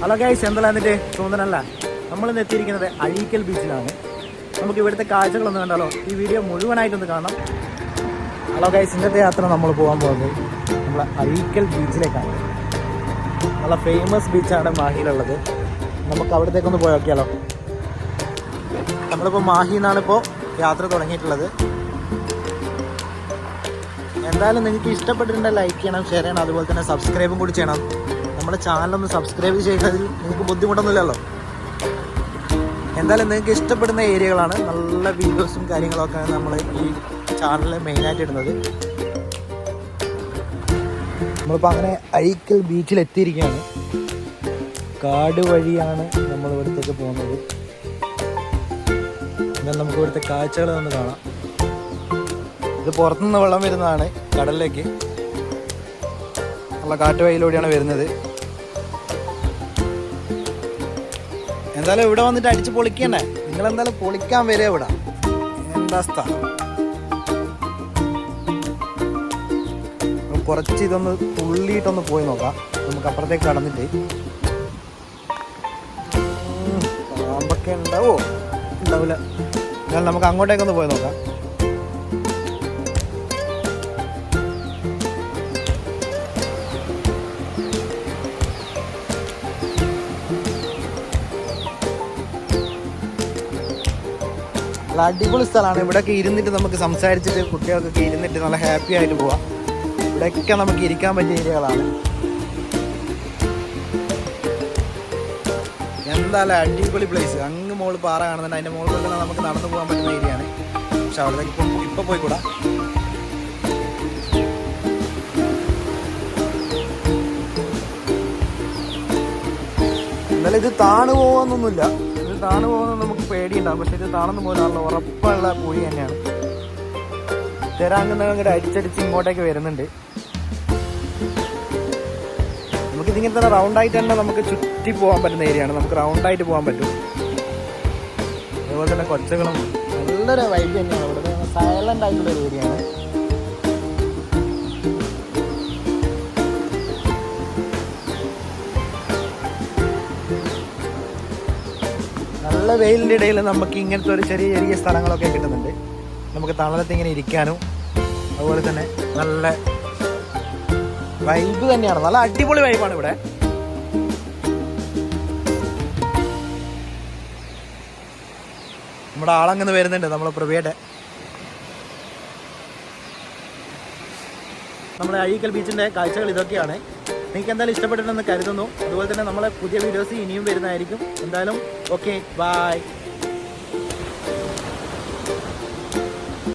Hello guys, എന്തെല്ലാം എന്നിട്ട് തോന്നണല്ല. നമ്മളിന്ന് എത്തിയിരിക്കുന്നത് അഴീക്കൽ ബീച്ചിലാണ്. നമുക്ക് ഇവിടുത്തെ കാഴ്ചകളൊന്നും കണ്ടാലോ? ഈ വീഡിയോ മുഴുവനായിട്ടൊന്ന് കാണാം. ഹലോ ഗൈസ്, ഇന്നത്തെ യാത്ര നമ്മൾ പോകാൻ പോകുന്നത് നമ്മളെ അഴീക്കൽ ബീച്ചിലേക്കാണ്. നല്ല ഫേമസ് ബീച്ചാണ് മാഹിയിലുള്ളത്. നമുക്ക് അവിടത്തേക്കൊന്ന് പോയി നോക്കിയാലോ? നമ്മളിപ്പോൾ മാഹിന്നാണ് ഇപ്പോൾ യാത്ര തുടങ്ങിയിട്ടുള്ളത്. എന്തായാലും നിങ്ങൾക്ക് ഇഷ്ടപ്പെട്ടിട്ടുണ്ടെങ്കിൽ ലൈക്ക് ചെയ്യണം, ഷെയർ ചെയ്യണം, അതുപോലെ തന്നെ സബ്സ്ക്രൈബും കൂടി ചെയ്യണം. നമ്മുടെ ചാനലൊന്ന് സബ്സ്ക്രൈബ് ചെയ്യുന്നതിൽ നിങ്ങൾക്ക് ബുദ്ധിമുട്ടൊന്നുമില്ലല്ലോ. എന്തായാലും നിങ്ങൾക്ക് ഇഷ്ടപ്പെടുന്ന ഏരിയകളാണ്, നല്ല വീഡിയോസും കാര്യങ്ങളൊക്കെയാണ് നമ്മൾ ഈ ചാനലിൽ മെയിനായിട്ട് ഇടുന്നത്. നമ്മളിപ്പോൾ അങ്ങനെ അഴീക്കൽ ബീച്ചിൽ എത്തിയിരിക്കുകയാണ്. കാട് വഴിയാണ് നമ്മൾ ഇവിടത്തേക്ക് പോകുന്നത്. എന്നാൽ നമുക്ക് ഇവിടുത്തെ കാഴ്ചകൾ ഒന്ന് കാണാം. ഇത് പുറത്തുനിന്ന് വെള്ളം വരുന്നതാണ് കടലിലേക്ക്. നല്ല കാട്ടുവഴിയിലൂടെയാണ് വരുന്നത്. എന്തായാലും ഇവിടെ വന്നിട്ട് അടിച്ച് പൊളിക്കണ്ടേ? നിങ്ങളെന്തായാലും പൊളിക്കാൻ വരെ ഇവിടെ. എന്താ സ്ഥലം! കുറച്ച് ഇതൊന്ന് തുള്ളിയിട്ടൊന്ന് പോയി നോക്കാം. നമുക്ക് അപ്പുറത്തേക്ക് കടന്നിട്ട് പാമ്പൊക്കെ ഉണ്ടാവോ? ഉണ്ടാവില്ല. എന്നാൽ നമുക്ക് അങ്ങോട്ടേക്കൊന്ന് പോയി നോക്കാം. നല്ല അടിപൊളി സ്ഥലമാണ്. ഇവിടെയൊക്കെ ഇരുന്നിട്ട് നമുക്ക് സംസാരിച്ചിട്ട് കുട്ടികൾക്കൊക്കെ ഇരുന്നിട്ട് നല്ല ഹാപ്പി ആയിട്ട് പോവാം. ഇവിടെയൊക്കെ നമുക്ക് ഇരിക്കാൻ പറ്റിയ ഏരിയകളാണ്. എന്തായാലും അടിപൊളി പ്ലേസ്. അങ്ങ് മുകളിൽ പാറ കാണുന്നുണ്ട്. അതിൻ്റെ മുകളിൽ തന്നെ നമുക്ക് നടന്നു പോകാൻ പറ്റുന്ന ഏരിയയാണ്. പക്ഷെ അവിടത്തേക്ക് ഇപ്പം പോയിക്കൂടാ. എന്നാലും ഇത് താണു പോകാനൊന്നുമില്ല. താണു പോകുന്നത് നമുക്ക് പേടിയുണ്ടാകും. പക്ഷെ ഇത് താണെന്ന് പോകാനുള്ള ഉറപ്പുള്ള കുഴി തന്നെയാണ്. തെരാങ്ങുന്ന അങ്ങോട്ട് അടിച്ചടിച്ച് ഇങ്ങോട്ടേക്ക് വരുന്നുണ്ട്. നമുക്കിതിങ്ങനെ തന്നെ റൗണ്ടായിട്ട് തന്നെ നമുക്ക് ചുറ്റി പോകാൻ പറ്റുന്ന ഏരിയയാണ്. നമുക്ക് റൗണ്ടായിട്ട് പോകാൻ പറ്റും. അതുപോലെ തന്നെ കൊച്ചകളും നല്ലൊരു വൈബ് തന്നെയാണ്. ഇവിടെ സൈലൻ്റ് ആയിട്ടുള്ളൊരു ഏരിയയാണ്. നല്ല വെയിലിൻ്റെ ഇടയിൽ നമുക്ക് ഇങ്ങനത്തെ ഒരു ചെറിയ ചെറിയ സ്ഥലങ്ങളൊക്കെ കിട്ടുന്നുണ്ട്. നമുക്ക് തണലത്ത് ഇങ്ങനെ ഇരിക്കാനും അതുപോലെ തന്നെ നല്ല വൈബ് തന്നെയാണ്. നല്ല അടിപൊളി വൈബാണ് ഇവിടെ. നമ്മുടെ ആളങ്ങനെ വരുന്നുണ്ട്, നമ്മളെ പ്രഭയുടെ. നമ്മുടെ അഴീക്കൽ ബീച്ചിൻ്റെ കാഴ്ചകൾ ഇതൊക്കെയാണ്. നിങ്ങൾക്ക് എന്തായാലും ഇഷ്ടപ്പെട്ടിട്ടുണ്ടെന്ന് കരുതുന്നു. അതുപോലെ തന്നെ നമ്മളെ പുതിയ വീഡിയോസ് ഇനിയും വരുന്നതായിരിക്കും. എന്തായാലും ഓക്കെ, ബൈ.